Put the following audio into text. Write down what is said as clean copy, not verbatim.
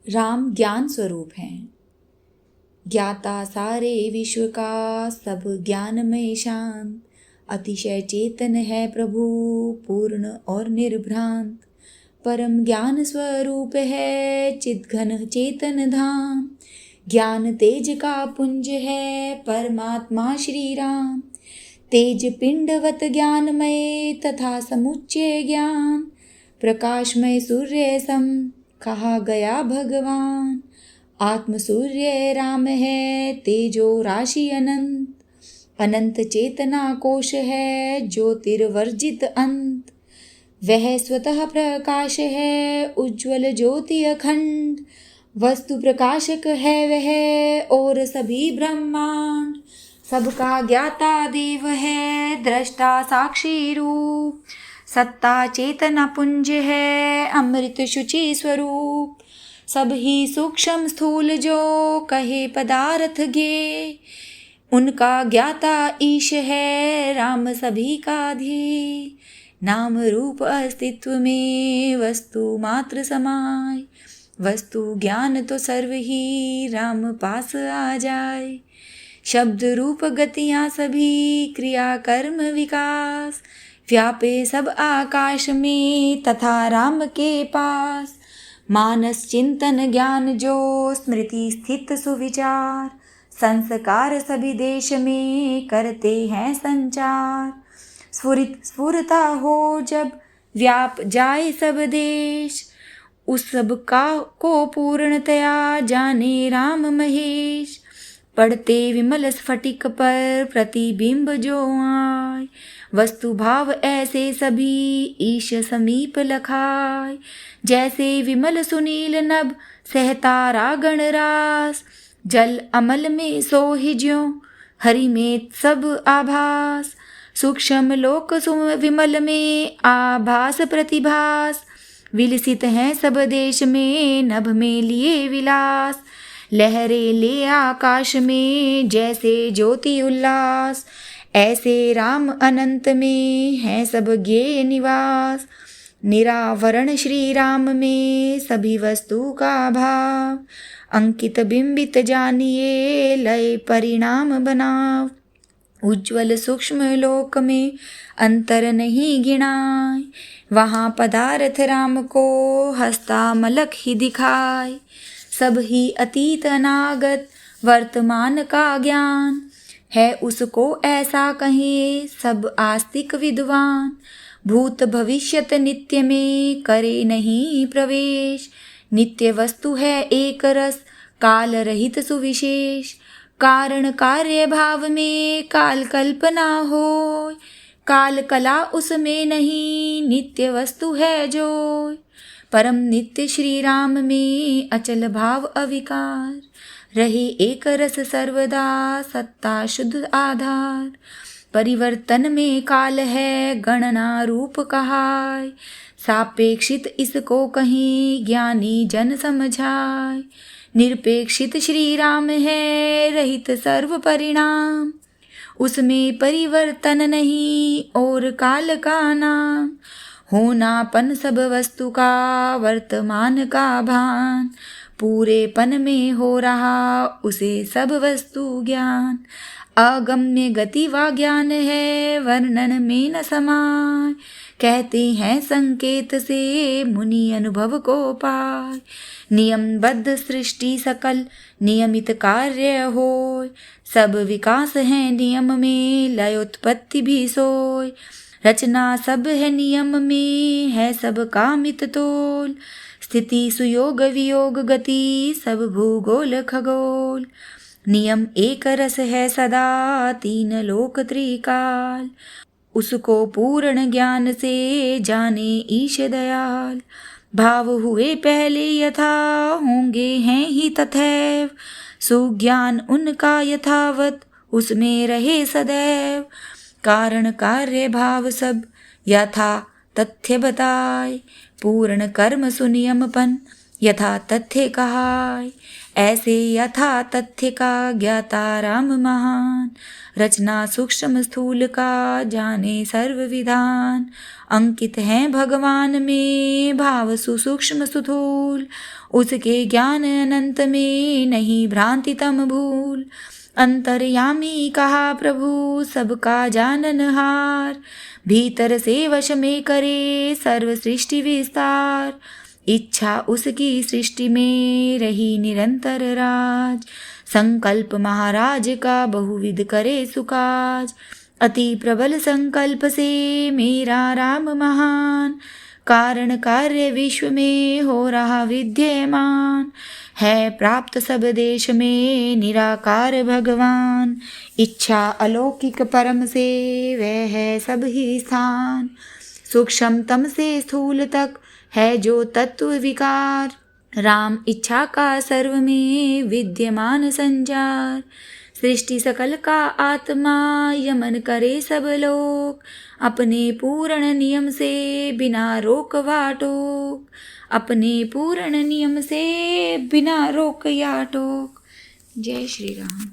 राम ज्ञान स्वरूप हैं। ज्ञाता सारे विश्व का, सब ज्ञान में शांत। अतिशय चेतन है प्रभु, पूर्ण और निर्भ्रांत। परम ज्ञान स्वरूप है, चिद्घन चेतन धाम। ज्ञान तेज का पुंज है, परमात्मा श्री राम। तेज पिंडवत ज्ञानमय, तथा समुच्चय ज्ञान। प्रकाशमय सूर्य सम, कहा गया भगवान। आत्म सूर्य राम है, तेजो राशि अनंत। अनंत चेतना कोश है, ज्योतिर्वर्जित अंत। वह स्वतः प्रकाश है, उज्ज्वल ज्योति अखंड। वस्तु प्रकाशक है वह, और सभी ब्रह्मांड। सबका ज्ञाता देव है, दृष्टा साक्षी रूप। सत्ता चेतना पुंज है, अमृत शुचि स्वरूप। सब ही सूक्ष्म स्थूल जो, कहे पदार्थ गे। उनका ज्ञाता ईश है, राम सभी का ध्येय। नाम रूप अस्तित्व में, वस्तु मात्र समाय। वस्तु ज्ञान तो सर्व ही, राम पास आ जाए। शब्द रूप गतियाँ सभी, क्रिया कर्म विकास। व्यापे सब आकाश में, तथा राम के पास। मानस चिंतन ज्ञान जो, स्मृति स्थित सुविचार। संस्कार सभी देश में, करते हैं संचार। स्फुरता हो जब, व्याप जाए सब देश। उस सब का को पूर्णतया, जाने राम महेश। पढ़ते विमल स्फटिक पर, प्रतिबिंब जो आए। वस्तु भाव ऐसे सभी, ईश समीप लखाए। जैसे विमल सुनील नभ, सहतारा गणरास। जल अमल में सोहिज्यों, हरि में सब आभास। सूक्ष्म लोक विमल में, आभास प्रतिभास। विलसित हैं सब देश में, नभ में लिए विलास। लहरे ले आकाश में, जैसे ज्योति उल्लास। ऐसे राम अनंत में, है सब ज्ञेय निवास। निरावरण श्री राम में, सभी वस्तु का भाव। अंकित बिंबित जानिए, लय परिणाम बनाव। उज्ज्वल सूक्ष्म लोक में, अंतर नहीं गिनाय। वहाँ पदार्थ राम को, हस्ता मलक ही दिखाए। सब ही अतीत अनागत, वर्तमान का ज्ञान। है उसको ऐसा कहे, सब आस्तिक विद्वान। भूत भविष्यत नित्य में, करे नहीं प्रवेश। नित्य वस्तु है एक रस, काल रहित सुविशेष। कारण कार्य भाव में, काल कल्पना हो। काल कला उसमें नहीं, नित्य वस्तु है जो। परम नित्य श्री राम में, अचल भाव अविकार। रहे एक रस सर्वदा, सत्ता शुद्ध आधार। परिवर्तन में काल है, गणना रूप कहाय। सापेक्षित इसको कहीं, ज्ञानी जन समझाय। निरपेक्षित श्री राम है, रहित सर्व परिणाम। उसमें परिवर्तन नहीं, और काल का नाम। होनापन सब वस्तु का, वर्तमान का भान। पूरेपन में हो रहा, उसे सब वस्तु ज्ञान। अगम्य गति वा ज्ञान है, वर्णन में न समाय। कहते हैं संकेत से, मुनि अनुभव को पाय। नियमबद्ध सृष्टि सकल, नियमित कार्य होय। सब विकास है नियम में, लय उत्पत्ति भी सोय। रचना सब है नियम में, है सब कामित तोल। स्थिति सुयोग वियोग गति, सब भूगोल खगोल। नियम एक रस है सदा, तीन लोक त्रिकाल। उसको पूर्ण ज्ञान से, जाने ईश दयाल। भाव हुए पहले यथा, होंगे हैं ही तथैव। सुज्ञान उनका यथावत, उसमें रहे सदैव। कारण कार्य भाव सब, यथा तथ्य बताए। पूर्ण कर्म सुनियमपन, यथा तथ्य कहाय, ऐसे यथा तथ्य का ज्ञाता राम महान। रचना सूक्ष्म स्थूल का जाने सर्व विधान। अंकित हैं भगवान में भाव सुसूक्ष्म सुथूल। उसके ज्ञान अनंत में नहीं भ्रांति तम भूल। अंतर्यामी कहा प्रभु सबका जाननहार। भीतर से वश में करे सर्व सृष्टि विस्तार। इच्छा उसकी सृष्टि में रही निरंतर राज। संकल्प महाराज का बहुविध करे सुकाज। अति प्रबल संकल्प से मेरा राम महान। कारण कार्य विश्व में हो रहा विद्यमान। है प्राप्त सब देश में निराकार भगवान। इच्छा अलौकिक परम से वह है सब ही स्थान। सूक्ष्मतम से स्थूल तक है जो तत्व विकार। राम इच्छा का सर्व में विद्यमान संचार। सृष्टि सकल का आत्मा यमन करे सब लोग। अपने पूर्ण नियम से बिना रोक वा टोक। अपने पूर्ण नियम से बिना रोक या टोक। जय श्री राम।